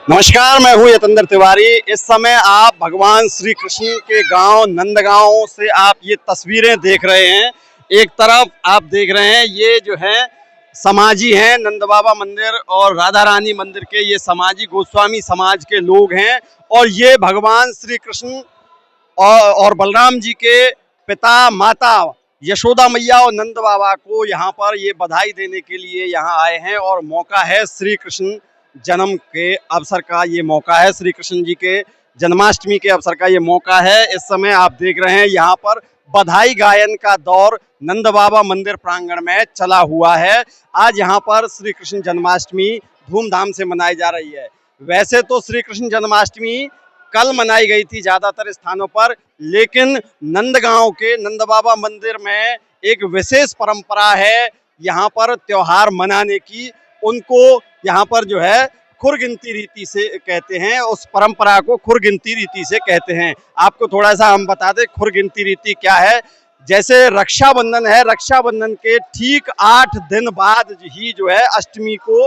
नमस्कार, मैं हूँ यतेंद्र तिवारी। इस समय आप भगवान श्री कृष्ण के गांव नंदगांव से आप ये तस्वीरें देख रहे हैं। एक तरफ आप देख रहे हैं ये जो है समाजी हैं, नंद बाबा मंदिर और राधा रानी मंदिर के ये समाजी गोस्वामी समाज के लोग हैं। और ये भगवान श्री कृष्ण और बलराम जी के पिता माता यशोदा मैया और नंद बाबा को यहाँ पर ये बधाई देने के लिए यहाँ आए हैं। और मौका है श्री कृष्ण जन्म के अवसर का, ये मौका है श्री कृष्ण जी के जन्माष्टमी के अवसर का ये मौका है। इस समय आप देख रहे हैं यहाँ पर बधाई गायन का दौर नंद बाबा मंदिर प्रांगण में चला हुआ है। आज यहाँ पर श्री कृष्ण जन्माष्टमी धूमधाम से मनाई जा रही है। वैसे तो श्री कृष्ण जन्माष्टमी कल मनाई गई थी ज़्यादातर स्थानों पर, लेकिन नंदगांव के नंद बाबा मंदिर में एक विशेष परंपरा है यहाँ पर त्योहार मनाने की। उनको यहाँ पर जो है खुरगिनती रीति से कहते हैं, उस परंपरा को खुरगिनती रीति से कहते हैं। आपको थोड़ा सा हम बता दें खुरगिनती रीति क्या है। जैसे रक्षाबंधन है, रक्षाबंधन के ठीक 8 दिन बाद ही जो है अष्टमी को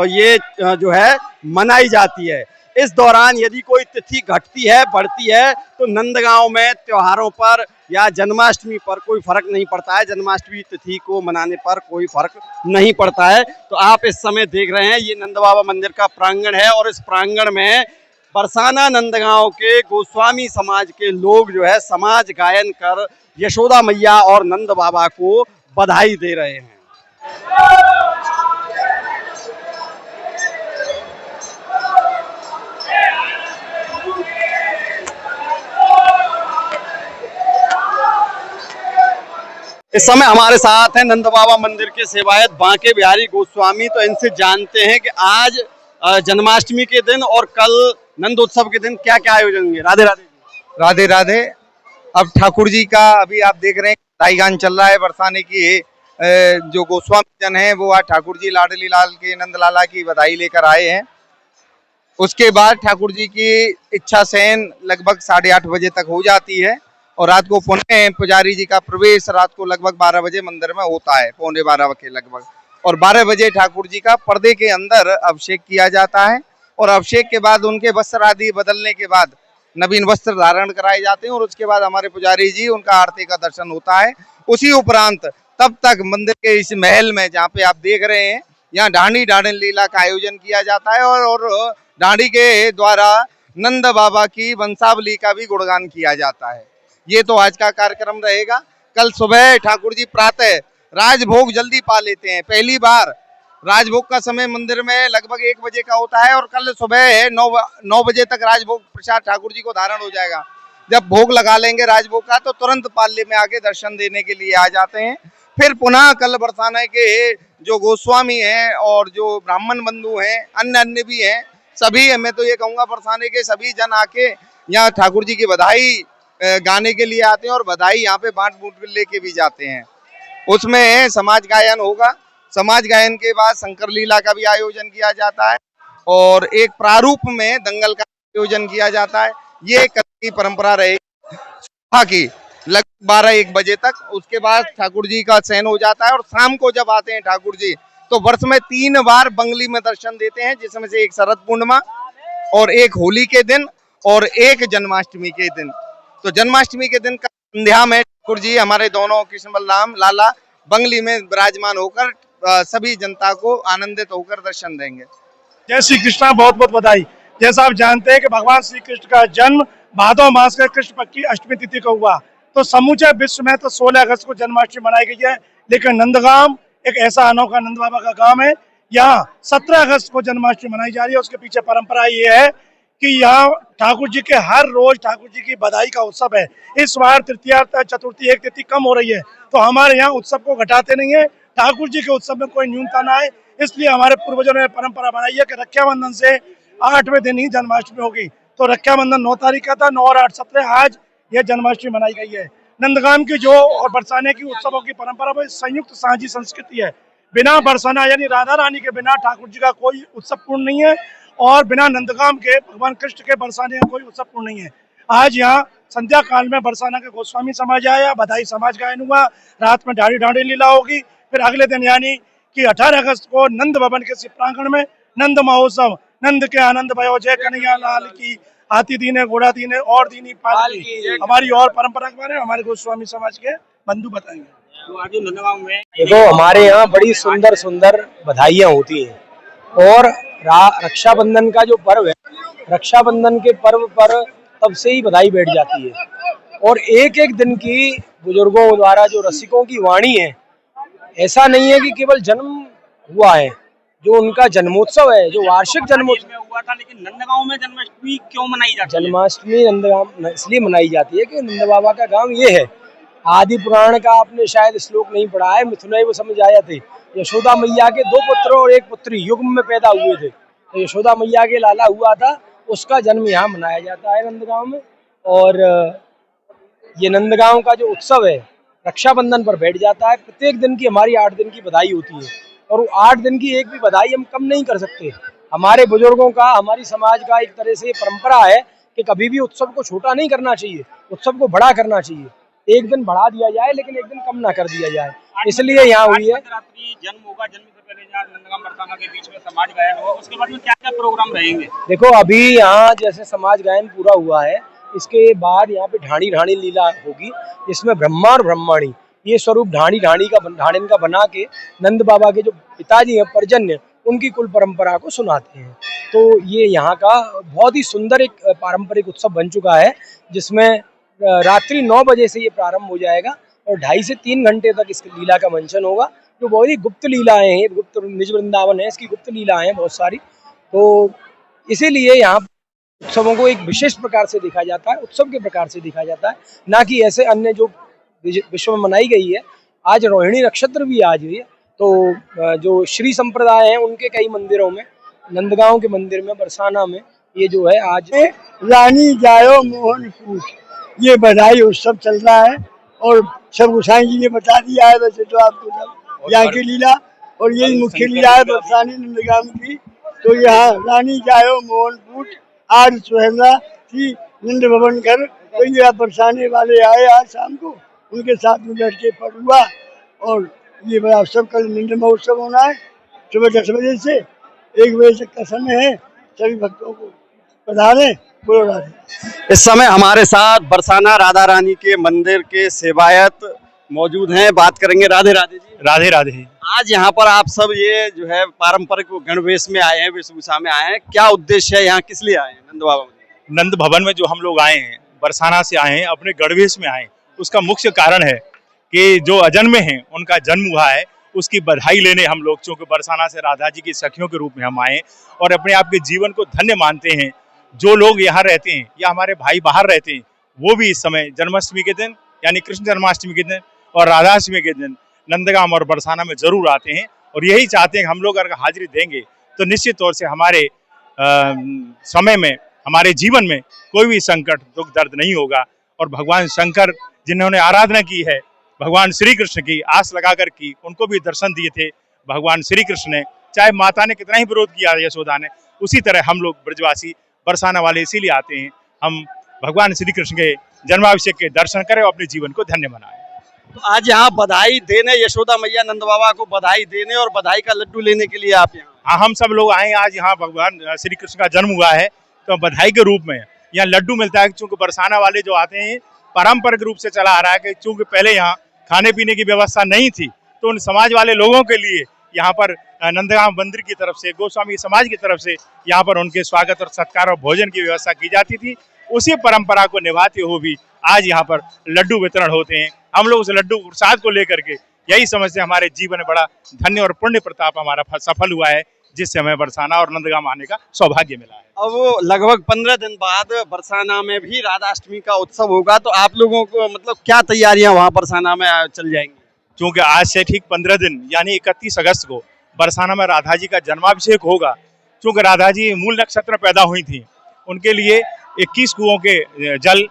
ये जो है मनाई जाती है। इस दौरान यदि कोई तिथि घटती है, बढ़ती है, तो नंदगांव में त्योहारों पर या जन्माष्टमी पर कोई फर्क नहीं पड़ता है। जन्माष्टमी तिथि को मनाने पर कोई फर्क नहीं पड़ता है। तो आप इस समय देख रहे हैं ये नंद बाबा मंदिर का प्रांगण है और इस प्रांगण में बरसाना नंदगांव के गोस्वामी समाज के लोग जो है समाज गायन कर यशोदा मैया और नंद बाबा को बधाई दे रहे हैं। इस समय हमारे साथ हैं नंद बाबा मंदिर के सेवायत बांके बिहारी गोस्वामी। तो इनसे जानते हैं कि आज जन्माष्टमी के दिन और कल नंदोत्सव के दिन क्या क्या आयोजन होंगे। राधे राधे। राधे राधे। अब ठाकुर जी का अभी आप देख रहे हैं बधाई गान चल रहा है। बरसाने की जो गोस्वामी जन है वो आज ठाकुर जी लाडली लाल के नंद लाला की बधाई लेकर आए हैं। उसके बाद ठाकुर जी की इच्छा शयन लगभग 8:30 बजे तक हो जाती है और रात को पुनः पुजारी जी का प्रवेश रात को लगभग 12 बजे मंदिर में होता है, 11:15 के लगभग। और 12 बजे ठाकुर जी का पर्दे के अंदर अभिषेक किया जाता है और अभिषेक के बाद उनके वस्त्र आदि बदलने के बाद नवीन वस्त्र धारण कराए जाते हैं और उसके बाद हमारे पुजारी जी उनका आरती का दर्शन होता है। उसी उपरांत तब तक मंदिर के इस महल में जहाँ पे आप देख रहे हैं यहाँ डांडी डांडन लीला का आयोजन किया जाता है और डांडी के द्वारा नंद बाबा की वंशावली का भी गुणगान किया जाता है। ये तो आज का कार्यक्रम रहेगा। कल सुबह ठाकुर जी प्रातः राजभोग जल्दी पा लेते हैं। पहली बार राजभोग का समय मंदिर में लगभग 1 बजे का होता है और कल सुबह 9 बजे तक राजभोग प्रसाद ठाकुर जी को धारण हो जाएगा। जब भोग लगा लेंगे राजभोग का तो तुरंत पाल्य में आके दर्शन देने के लिए आ जाते हैं। फिर पुनः कल बरसाने के जो गोस्वामी हैं और जो ब्राह्मण बंधु हैं, अन्य भी हैं, सभी, मैं तो ये कहूँगा बरसाने के सभी जन आके यहाँ ठाकुर जी की बधाई गाने के लिए आते हैं और बधाई यहाँ पे बांट बूट लेके भी जाते हैं। उसमें समाज गायन होगा। समाज गायन के बाद शंकर लीला का भी आयोजन किया जाता है और एक प्रारूप में दंगल का आयोजन किया जाता है। ये कल की परंपरा रहेगी सुबह की लगभग 12-1 बजे तक। उसके बाद ठाकुर जी का शयन हो जाता है और शाम को जब आते हैं ठाकुर जी तो वर्ष में 3 बार बंगली में दर्शन देते हैं, जिसमें से एक शरद पूर्णिमा और एक होली के दिन और एक जन्माष्टमी के दिन। तो जन्माष्टमी के दिन का संध्या में ठाकुर जी हमारे दोनों कृष्ण बलराम लाला बंगली में विराजमान होकर सभी जनता को आनंदित होकर दर्शन देंगे। जय श्री कृष्णा, बहुत बहुत बधाई। जैसा आप जानते हैं कि भगवान श्री कृष्ण का जन्म भादव मास के कृष्ण पक्ष की अष्टमी तिथि को हुआ, तो समूचे विश्व में तो 16 अगस्त को जन्माष्टमी मनाई गई है। लेकिन नंदगांव एक ऐसा अनोखा नंद बाबा का गांव है, यहाँ 17 अगस्त को जन्माष्टमी मनाई जा रही है। उसके पीछे परंपरा ये है कि यहाँ ठाकुर जी के हर रोज ठाकुर जी की बधाई का उत्सव है। इस बार तृतीया चतुर्थी एक तिथि कम हो रही है, तो हमारे यहाँ उत्सव को घटाते नहीं है। ठाकुर जी के उत्सव में कोई न्यूनता ना आए, इसलिए हमारे पूर्वजों ने परंपरा बनाई है कि रक्षाबंधन से 8वें दिन ही जन्माष्टमी होगी। तो रक्षाबंधन 9 तारीख का था, 9 और 8 17 आज यह जन्माष्टमी मनाई गई है। नंदगाम की जो और बरसाने की उत्सवों की परंपरा वो संयुक्त साझी संस्कृति है। बिना बरसाना यानी राधा रानी के बिना ठाकुर जी का कोई उत्सव पूर्ण नहीं है और बिना नंदगाम के भगवान कृष्ण के बरसाने का कोई उत्सव पूर्ण नहीं है। आज यहाँ संध्या काल में बरसाना के गोस्वामी समाज आया, बधाई समाज गायन हुआ, रात में डाड़ी डाड़ी लीला होगी। फिर अगले दिन यानी कि 18 अगस्त को नंद भवन के प्रांगण में नंद महोत्सव नंद के आनंद भयो जय कन्हैया लाल की, हाथी दीने घोड़ा दीने और दीनी पाल की। हमारी और परंपरा के बारे में हमारे गोस्वामी समाज के बंधु बताएंगे। तो आज नंदगांव में देखो हमारे यहाँ बड़ी सुंदर सुंदर बधाइयाँ होती हैं और रक्षाबंधन का जो पर्व है, रक्षाबंधन के पर्व पर तब से ही बधाई बैठ जाती है और एक एक दिन की बुजुर्गों द्वारा जो रसिकों की वाणी है, ऐसा नहीं है कि केवल जन्म हुआ है, जो उनका जन्मोत्सव है, जो वार्षिक जन्मोत्सव में हुआ था, लेकिन नंदगांव में जन्माष्टमी क्यों मनाई जाती है? जन्माष्टमी नंदगांव इसलिए मनाई जाती है कि नंद बाबा का गांव ये है। आदि पुराण का आपने शायद श्लोक नहीं पढ़ा है, मिथुन वो समझ आया थे। यशोदा मैया के 2 पुत्र और 1 पुत्री युग्म में पैदा हुए थे, तो यशोदा मैया के लाला हुआ था, उसका जन्म यहाँ मनाया जाता है नंदगांव में। और ये नंदगांव का जो उत्सव है रक्षाबंधन पर बैठ जाता है। प्रत्येक दिन की हमारी 8 दिन की बधाई होती है और वो 8 दिन की एक भी बधाई हम कम नहीं कर सकते। हमारे बुजुर्गों का, हमारी समाज का एक तरह से परंपरा है कि कभी भी उत्सव को छोटा नहीं करना चाहिए, उत्सव को बड़ा करना चाहिए। एक दिन बढ़ा दिया जाए लेकिन एक दिन कम ना कर दिया जाए, इसलिए यहाँ हुई है। रात्रि जन्म होगा, जन्म से पहले जहाँ नंदगांव बरसाना के बीच में समाज गायन होगा, उसके बाद में क्या क्या प्रोग्राम रहेंगे? देखो अभी यहाँ जैसे समाज गायन पूरा हुआ है, इसके बाद यहाँ पे ढाणी ढाणी लीला होगी, जिसमें ब्रह्मा और ब्रह्माणी ये स्वरूप ढाणी ढाणिन का बना के नंद बाबा के जो पिताजी हैं पर्जन्य, उनकी कुल परंपरा को सुनाते हैं। तो ये यहाँ का बहुत ही सुंदर एक पारंपरिक उत्सव बन चुका है, जिसमें रात्रि 9 बजे से ये प्रारंभ हो जाएगा और 2.5 से 3 घंटे तक इस लीला का मंचन होगा, जो बहुत ही गुप्त लीलाएं हैं, गुप्त निज वृंदावन है, इसकी गुप्त लीलाएं हैं बहुत सारी। तो इसीलिए यहाँ उत्सवों को एक विशेष प्रकार से देखा जाता है, उत्सव के प्रकार से देखा जाता है, ना कि ऐसे अन्य जो विश्व में मनाई गई है। आज रोहिणी नक्षत्र भी आज हुई है, तो जो श्री संप्रदाय है उनके कई मंदिरों में, नंदगांव के मंदिर में, बरसाना में ये जो है आज रानी जायो मोहन पूछ, ये बधाई उत्सव चल रहा है और सब गोसाई जी ने बता दिया है वैसे तो आपको सब यहाँ की लीला, और यही मुख्य लीला है बरसानी नंदगांव की। तो यहाँ रानी जायो मोहन पूछ आज सुहेला थी नंद भवन घर, तो ये बरसाने वाले आए आज शाम को, उनके साथ में बैठ के पढ़ हुआ और ये बड़ा उत्सव कल नंद महोत्सव होना है। सुबह 10 बजे से 1 बजे तक का समय है, सभी भक्तों को पधारे। बोलो राधे। इस समय हमारे साथ बरसाना राधा रानी के मंदिर के सेवायत मौजूद हैं, बात करेंगे। राधे राधे जी। राधे राधे। आज यहाँ पर आप सब ये जो है पारंपरिक गणवेश में आए हैं, वेशभूषा में आए हैं, क्या उद्देश्य है, यहाँ किस लिए आए हैं नंद बाबा में? नंद भवन में जो हम लोग आए हैं, बरसाना से आए हैं, अपने गणवेश में आए हैं, उसका मुख्य कारण है कि जो अजन्मे हैं उनका जन्म हुआ है, उसकी बधाई लेने हम लोग, चूँकि बरसाना से राधा जी की सखियों के रूप में हम आए और अपने आप के जीवन को धन्य मानते हैं। जो लोग यहाँ रहते हैं या हमारे भाई बाहर रहते हैं, वो भी इस समय जन्माष्टमी के दिन यानी कृष्ण जन्माष्टमी के दिन और राधाष्टमी के दिन नंदगांव और बरसाना में जरूर आते हैं और यही चाहते हैं कि हम लोग अगर हाजिरी देंगे तो निश्चित तौर से हमारे समय में, हमारे जीवन में कोई भी संकट दुख दर्द नहीं होगा। और भगवान शंकर जिन्होंने आराधना की है भगवान श्री कृष्ण की, आस लगाकर की, उनको भी दर्शन दिए थे भगवान श्री कृष्ण ने, चाहे माता ने कितना ही विरोध किया यशोदा ने, उसी तरह हम लोग ब्रजवासी बरसाना वाले इसीलिए आते हैं, हम भगवान श्री कृष्ण के जन्माभिषेक के दर्शन करें और अपने जीवन को धन्य बनाएं। तो आज यहाँ बधाई देने, यशोदा मैया नंद बाबा को बधाई देने और बधाई का लड्डू लेने के लिए आप यहाँ? हाँ, हम सब लोग आए आज यहाँ, भगवान श्री कृष्ण का जन्म हुआ है तो बधाई के रूप में यहाँ लड्डू मिलता है। चूंकि बरसाना वाले जो आते हैं पारंपरिक रूप से चला आ रहा है कि चूंकि पहले यहाँ खाने पीने की व्यवस्था नहीं थी, तो उन समाज वाले लोगों के लिए यहाँ पर नंदगांव मंदिर की तरफ से, गोस्वामी समाज की तरफ से यहाँ पर उनके स्वागत और सत्कार और भोजन की व्यवस्था की जाती थी। उसी परंपरा को निभाते हुए भी आज यहाँ पर लड्डू वितरण होते हैं। हम लोग उस लड्डू प्रसाद को लेकर के यही समझते हैं हमारे जीवन में बड़ा धन्य और पुण्य प्रताप हमारा सफल हुआ है, जिससे हमें बरसाना और नंदगांव आने का सौभाग्य मिला है। अब लगभग 15 दिन बाद बरसाना में भी राधाष्टमी का उत्सव होगा, तो आप लोगों को मतलब क्या तैयारियां वहाँ बरसाना में चल जाएंगी? क्योंकि आज से ठीक 15 दिन यानी 31 अगस्त को बरसाना में राधा जी का जन्माभिषेक होगा। क्योंकि राधा जी मूल नक्षत्र पैदा हुई थी, उनके लिए 21 कुओं के जल,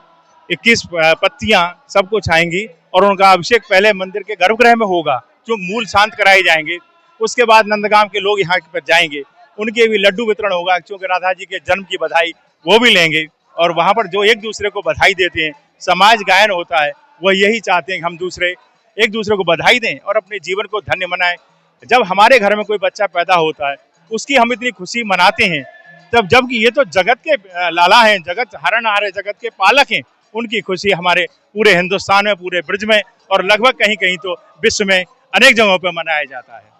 21 पत्तियां सब कुछ आएंगी और उनका अभिषेक पहले मंदिर के गर्भगृह में होगा, जो मूल शांत कराए जाएंगे। उसके बाद नंदगांव के लोग यहाँ पर जाएंगे, उनके भी लड्डू वितरण होगा, क्योंकि राधा जी के जन्म की बधाई वो भी लेंगे। और वहाँ पर जो एक दूसरे को बधाई देते हैं, समाज गायन होता है, वह यही चाहते हैं कि हम एक दूसरे को बधाई दें और अपने जीवन को धन्य मनाएं। जब हमारे घर में कोई बच्चा पैदा होता है, उसकी हम इतनी खुशी मनाते हैं, तब जबकि ये तो जगत के लाला हैं, जगत हरणहार है, जगत के पालक हैं, उनकी खुशी हमारे पूरे हिंदुस्तान में, पूरे ब्रज में और लगभग कहीं कहीं तो विश्व में अनेक जगहों पर मनाया जाता है।